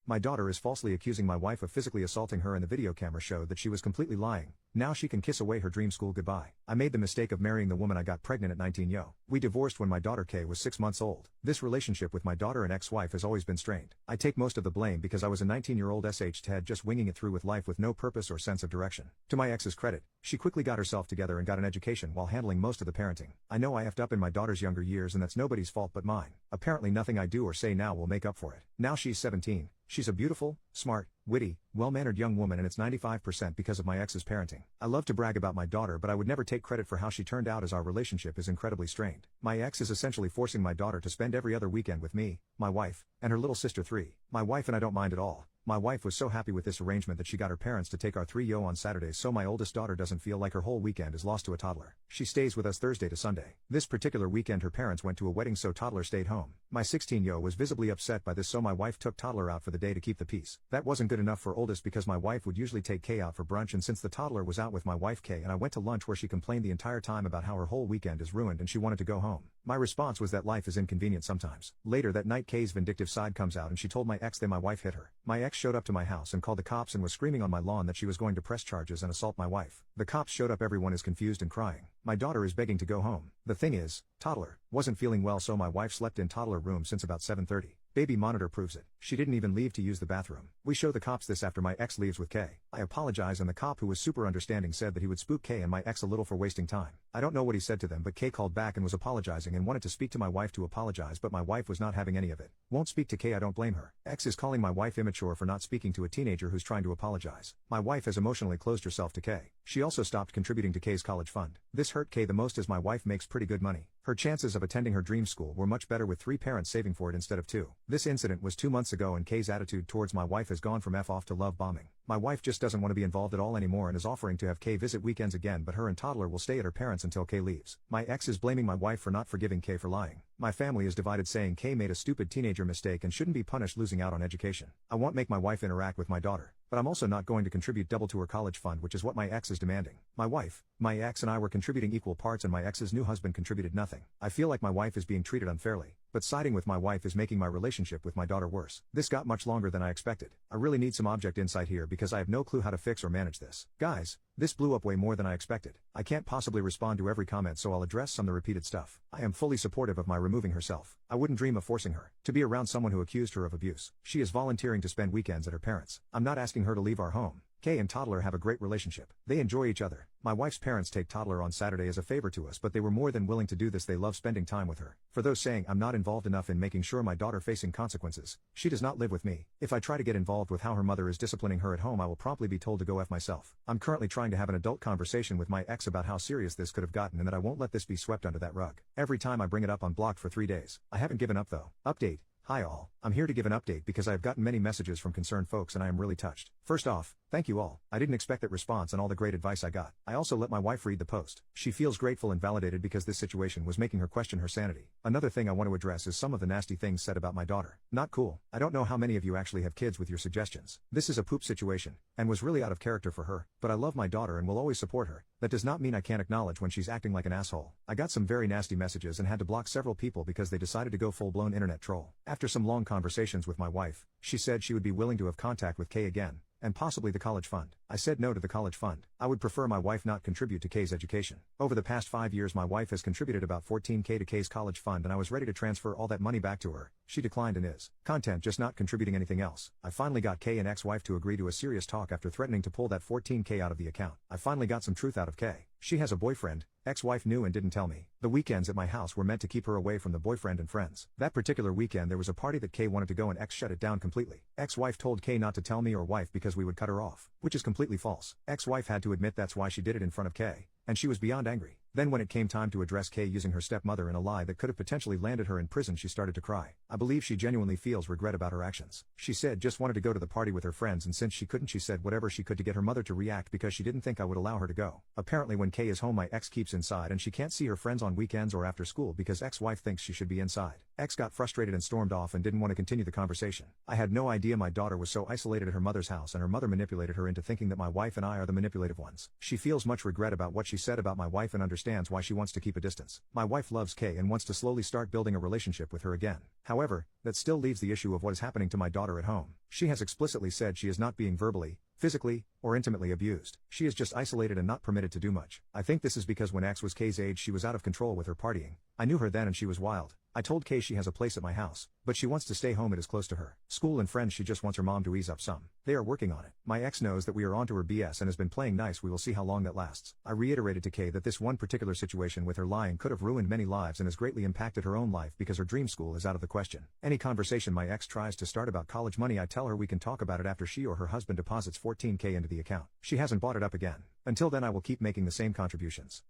My daughter is falsely accusing my wife of physically assaulting her and the video camera showed that she was completely lying. Now she can kiss away her dream school goodbye. I made the mistake of marrying the woman I got pregnant at 19 yo. We divorced when my daughter Kay was 6 months old. This relationship with my daughter and ex-wife has always been strained. I take most of the blame because I was a 19-year-old Ted just winging it through with life with no purpose or sense of direction. To my ex's credit, she quickly got herself together and got an education while handling most of the parenting. I know I effed up in my daughter's younger years and that's nobody's fault but mine. Apparently nothing I do or say now will make up for it. Now she's 17. She's a beautiful, smart, witty, well-mannered young woman and it's 95% because of my ex's parenting. I love to brag about my daughter but I would never take credit for how she turned out as our relationship is incredibly strained. My ex is essentially forcing my daughter to spend every other weekend with me, my wife, and her little sister 3. My wife and I don't mind at all. My wife was so happy with this arrangement that she got her parents to take our 3 yo on Saturdays so my oldest daughter doesn't feel like her whole weekend is lost to a toddler. She stays with us Thursday to Sunday. This particular weekend her parents went to a wedding so toddler stayed home. My 16 yo was visibly upset by this so my wife took toddler out for the day to keep the peace. That wasn't good enough for oldest because my wife would usually take Kay out for brunch and since the toddler was out with my wife Kay and I went to lunch where she complained the entire time about how her whole weekend is ruined and she wanted to go home. My response was that life is inconvenient sometimes. Later that night Kay's vindictive side comes out and she told my ex that my wife hit her. My ex showed up to my house and called the cops and was screaming on my lawn that she was going to press charges and assault my wife. The cops showed up, everyone is confused and crying. My daughter is begging to go home. The thing is, toddler wasn't feeling well so my wife slept in toddler room since about 7:30. Baby monitor proves it. She didn't even leave to use the bathroom. We show the cops this after my ex leaves with Kay. I apologize and the cop who was super understanding said that he would spook Kay and my ex a little for wasting time. I don't know what he said to them but Kay called back and was apologizing and wanted to speak to my wife to apologize but my wife was not having any of it. Won't speak to Kay, I don't blame her. Ex is calling my wife immature for not speaking to a teenager who's trying to apologize. My wife has emotionally closed herself to Kay. She also stopped contributing to Kay's college fund. This hurt Kay the most as my wife makes pretty good money. Her chances of attending her dream school were much better with 3 parents saving for it instead of 2. This incident was 2 months ago and Kay's attitude towards my wife has gone from F off to love bombing. My wife just doesn't want to be involved at all anymore and is offering to have Kay visit weekends again but her and toddler will stay at her parents until Kay leaves. My ex is blaming my wife for not forgiving Kay for lying. My family is divided saying Kay made a stupid teenager mistake and shouldn't be punished losing out on education. I won't make my wife interact with my daughter. But I'm also not going to contribute double to her college fund which is what my ex is demanding. My wife, my ex and I were contributing equal parts and my ex's new husband contributed nothing. I feel like my wife is being treated unfairly, but siding with my wife is making my relationship with my daughter worse. This got much longer than I expected. I really need some object insight here because I have no clue how to fix or manage this. Guys, this blew up way more than I expected. I can't possibly respond to every comment so I'll address some of the repeated stuff. I am fully supportive of my removing herself. I wouldn't dream of forcing her to be around someone who accused her of abuse. She is volunteering to spend weekends at her parents'. I'm not asking her to leave our home. Kay and toddler have a great relationship. They enjoy each other. My wife's parents take toddler on Saturday as a favor to us but they were more than willing to do this. They love spending time with her. For those saying I'm not involved enough in making sure my daughter facing consequences, she does not live with me. If I try to get involved with how her mother is disciplining her at home I will promptly be told to go F myself. I'm currently trying to have an adult conversation with my ex about how serious this could have gotten and that I won't let this be swept under that rug. Every time I bring it up I'm blocked for 3 days. I haven't given up though. Update. Hi all, I'm here to give an update because I have gotten many messages from concerned folks and I am really touched. First off, thank you all. I didn't expect that response and all the great advice I got. I also let my wife read the post. She feels grateful and validated because this situation was making her question her sanity. Another thing I want to address is some of the nasty things said about my daughter. Not cool. I don't know how many of you actually have kids with your suggestions. This is a poop situation, and was really out of character for her, but I love my daughter and will always support her. That does not mean I can't acknowledge when she's acting like an asshole. I got some very nasty messages and had to block several people because they decided to go full-blown internet troll. After some long conversations with my wife, she said she would be willing to have contact with Kay again, and possibly the college fund. I said no to the college fund. I would prefer my wife not contribute to Kay's education. Over the past 5 years my wife has contributed about 14K to Kay's college fund and I was ready to transfer all that money back to her. She declined and is content just not contributing anything else. I finally got Kay and ex-wife to agree to a serious talk after threatening to pull that 14K out of the account. I finally got some truth out of Kay. She has a boyfriend. Ex-wife knew and didn't tell me. The weekends at my house were meant to keep her away from the boyfriend and friends. That particular weekend there was a party that Kay wanted to go and ex shut it down completely. Ex-wife told Kay not to tell me or wife because we would cut her off, which is completely false. Ex-wife had to admit that's why she did it in front of Kay, and she was beyond angry. Then when it came time to address Kay using her stepmother in a lie that could have potentially landed her in prison she started to cry. I believe she genuinely feels regret about her actions. She said just wanted to go to the party with her friends and since she couldn't she said whatever she could to get her mother to react because she didn't think I would allow her to go. Apparently when Kay is home my ex keeps inside and she can't see her friends on weekends or after school because ex-wife thinks she should be inside. Ex got frustrated and stormed off and didn't want to continue the conversation. I had no idea my daughter was so isolated at her mother's house and her mother manipulated her into thinking that my wife and I are the manipulative ones. She feels much regret about what she said about my wife and understands understands why she wants to keep a distance. My wife loves Kay and wants to slowly start building a relationship with her again. However, that still leaves the issue of what is happening to my daughter at home. She has explicitly said she is not being verbally, physically, or intimately abused. She is just isolated and not permitted to do much. I think this is because when Ax was Kay's age she was out of control with her partying. I knew her then and she was wild. I told Kay she has a place at my house, but she wants to stay home. It is close to her school and friends. She just wants her mom to ease up some. They are working on it. My ex knows that we are onto her BS and has been playing nice. We will see how long that lasts. I reiterated to Kay that this one particular situation with her lying could have ruined many lives and has greatly impacted her own life because her dream school is out of the question. Any conversation my ex tries to start about college money, I tell her we can talk about it after she or her husband deposits $14K into the account. She hasn't bought it up again. Until then I will keep making the same contributions.